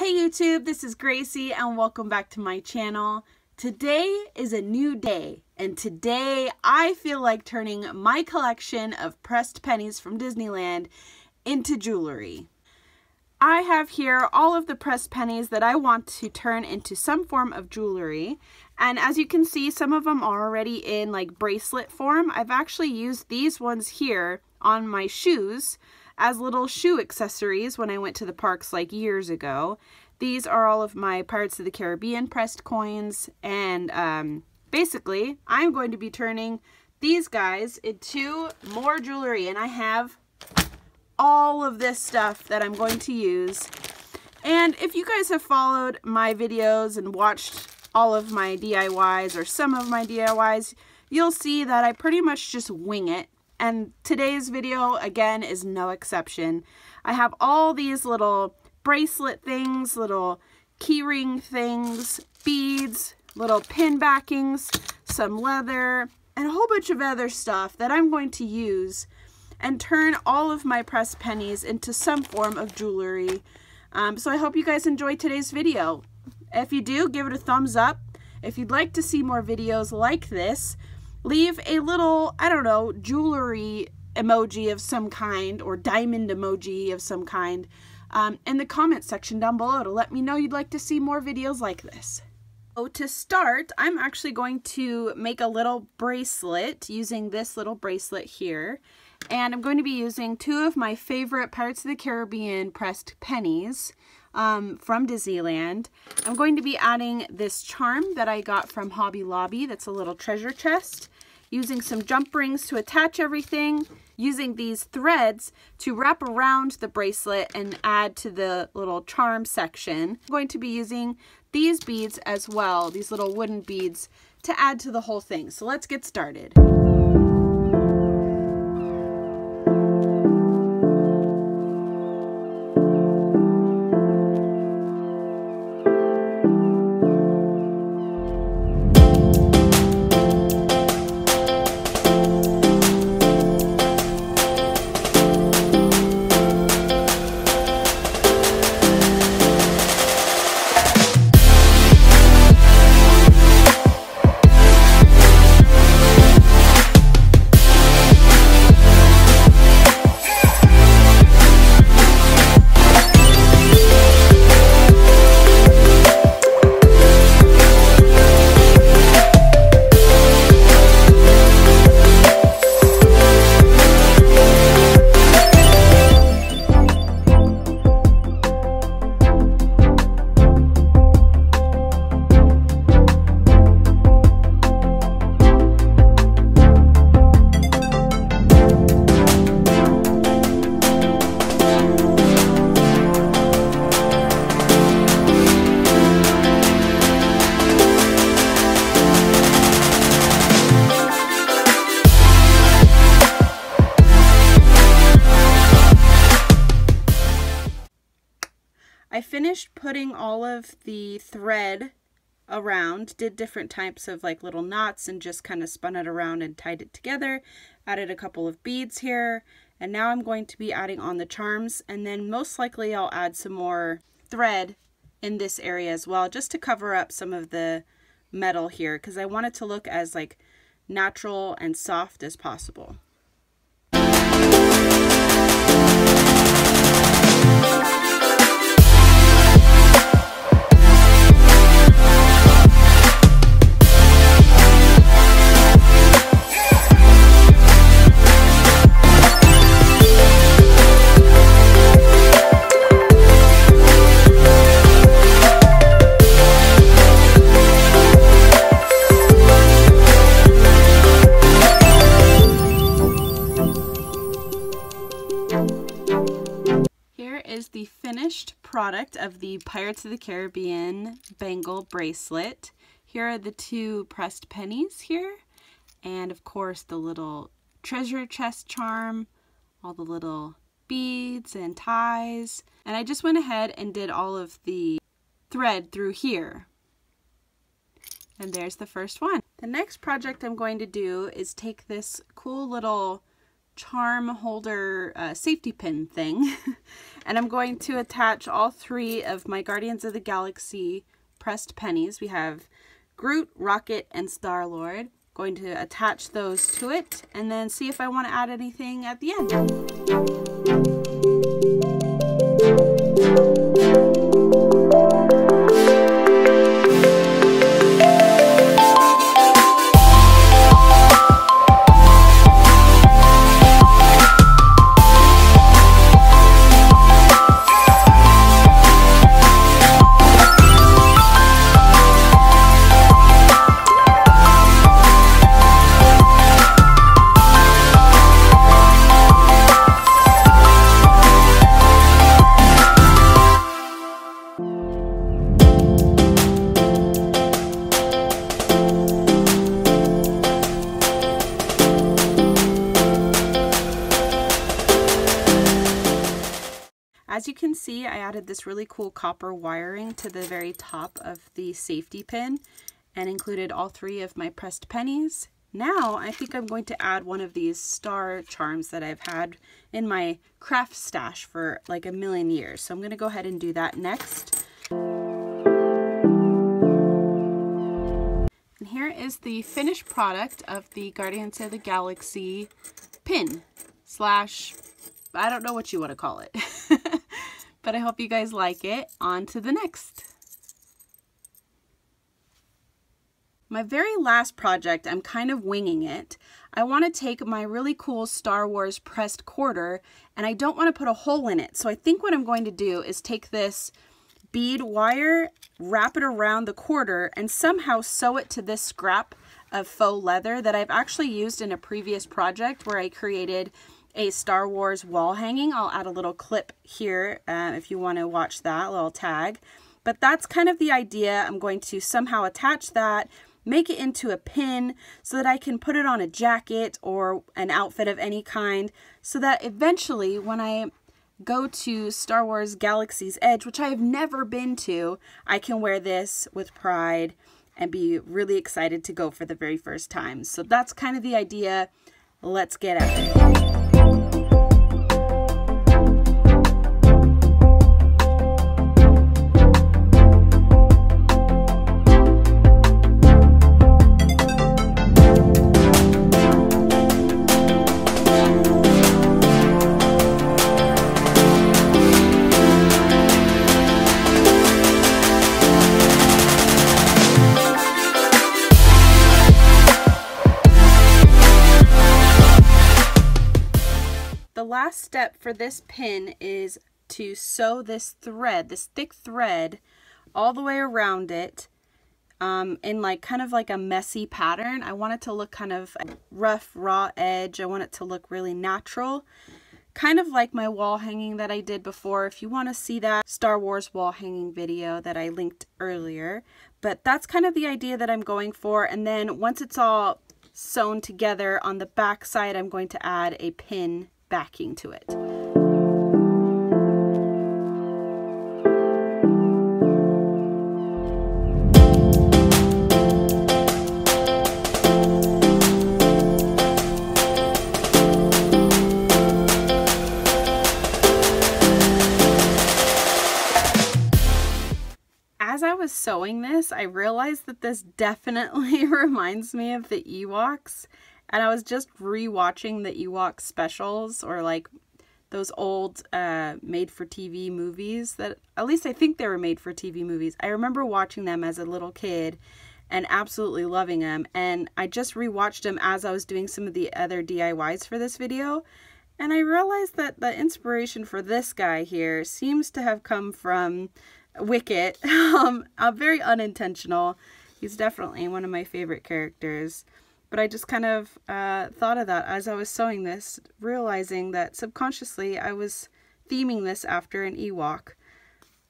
Hey YouTube, this is Gracie and welcome back to my channel. Today is a new day and today I feel like turning my collection of pressed pennies from Disneyland into jewelry. I have here all of the pressed pennies that I want to turn into some form of jewelry, and as you can see, some of them are already in like bracelet form. I've actually used these ones here on my shoes as little shoe accessories when I went to the parks like years ago. These are all of my Pirates of the Caribbean pressed coins, and basically I'm going to be turning these guys into more jewelry, and I have all of this stuff that I'm going to use. And if you guys have followed my videos and watched all of my DIYs or some of my DIYs, you'll see that I pretty much just wing it. And today's video, again, is no exception. I have all these little bracelet things, little keyring things, beads, little pin backings, some leather, and a whole bunch of other stuff that I'm going to use and turn all of my pressed pennies into some form of jewelry. So I hope you guys enjoyed today's video. If you do, give it a thumbs up. If you'd like to see more videos like this, leave a little, I don't know, jewelry emoji of some kind or diamond emoji of some kind in the comment section down below to let me know you'd like to see more videos like this. So to start, I'm actually going to make a little bracelet using this little bracelet here. And I'm going to be using two of my favorite Pirates of the Caribbean pressed pennies from Disneyland. I'm going to be adding this charm that I got from Hobby Lobby. That's a little treasure chest. Using some jump rings to attach everything. Using these threads to wrap around the bracelet and add to the little charm section. I'm going to be using these beads as well, these little wooden beads, to add to the whole thing. So let's get started. I finished putting all of the thread around, did different types of like little knots and just kind of spun it around and tied it together. Added a couple of beads here, and now I'm going to be adding on the charms, and then most likely I'll add some more thread in this area as well, just to cover up some of the metal here, because I want it to look as like natural and soft as possible. Is the finished product of the Pirates of the Caribbean bangle bracelet. Here are the two pressed pennies here, and of course the little treasure chest charm, all the little beads and ties, and I just went ahead and did all of the thread through here. And there's the first one. The next project I'm going to do is take this cool little charm holder safety pin thing. And I'm going to attach all 3 of my Guardians of the Galaxy pressed pennies. We have Groot, Rocket, and Star-Lord. Going to attach those to it and then see if I want to add anything at the end. As you can see, I added this really cool copper wiring to the very top of the safety pin and included all 3 of my pressed pennies. Now I think I'm going to add one of these star charms that I've had in my craft stash for like a million years. So I'm going to go ahead and do that next. And here is the finished product of the Guardians of the Galaxy pin slash, I don't know what you want to call it. But I hope you guys like it. On to the next. My very last project, I'm kind of winging it. I want to take my really cool Star Wars pressed quarter and I don't want to put a hole in it. So I think what I'm going to do is take this bead wire, wrap it around the quarter, and somehow sew it to this scrap of faux leather that I've actually used in a previous project where I created a Star Wars wall hanging. I'll add a little clip here if you want to watch that little tag. But that's kind of the idea. I'm going to somehow attach that, make it into a pin so that I can put it on a jacket or an outfit of any kind, so that eventually when I go to Star Wars Galaxy's Edge, which I have never been to, I can wear this with pride and be really excited to go for the very first time. So that's kind of the idea. Let's get at it. Last step for this pin is to sew this thread, this thick thread, all the way around it in like kind of like a messy pattern. I want it to look kind of rough, raw edge. I want it to look really natural, kind of like my wall hanging that I did before. If you want to see that Star Wars wall hanging video that I linked earlier, but that's kind of the idea that I'm going for. And then once it's all sewn together on the back side, I'm going to add a pin backing to it. As I was sewing this, I realized that this definitely reminds me of the Ewoks. And I was just re-watching the Ewok specials, or like those old made-for-TV movies that, at least I think they were made-for-TV movies. I remember watching them as a little kid and absolutely loving them. And I just re-watched them as I was doing some of the other DIYs for this video. And I realized that the inspiration for this guy here seems to have come from Wicket. Very unintentional. He's definitely one of my favorite characters. But I just kind of thought of that as I was sewing this, realizing that subconsciously I was theming this after an Ewok.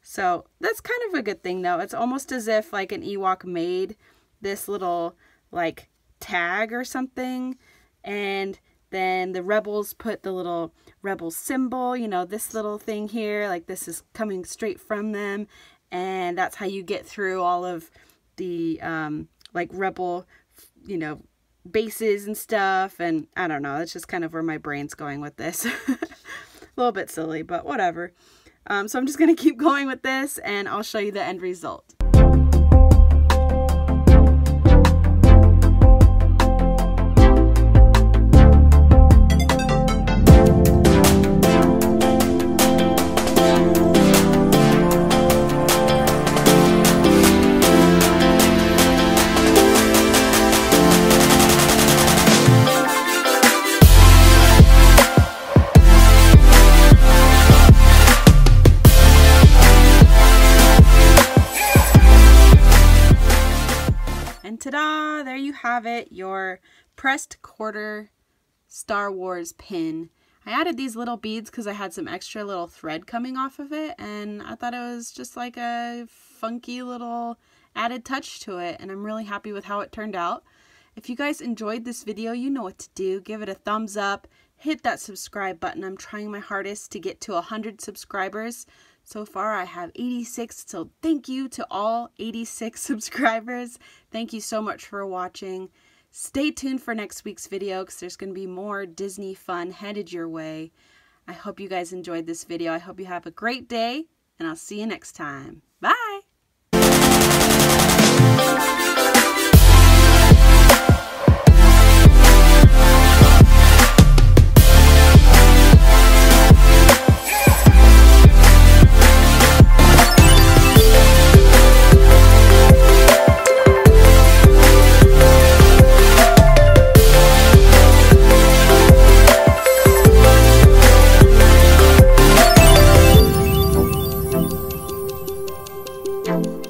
So that's kind of a good thing though. It's almost as if like an Ewok made this little like tag or something, and then the rebels put the little rebel symbol, you know, this little thing here, like this is coming straight from them, and that's how you get through all of the like rebel, you know, bases and stuff, and I don't know, that's just kind of where my brain's going with this. A little bit silly, but whatever. So I'm just going to keep going with this, and I'll show you the end result. Ta-da! There you have it, your pressed quarter Star Wars pin. I added these little beads because I had some extra little thread coming off of it, and I thought it was just like a funky little added touch to it, and I'm really happy with how it turned out. If you guys enjoyed this video, you know what to do. Give it a thumbs up, hit that subscribe button. I'm trying my hardest to get to 100 subscribers. So far, I have 86, so thank you to all 86 subscribers. Thank you so much for watching. Stay tuned for next week's video because there's going to be more Disney fun headed your way. I hope you guys enjoyed this video. I hope you have a great day, and I'll see you next time. Bye! Thank you.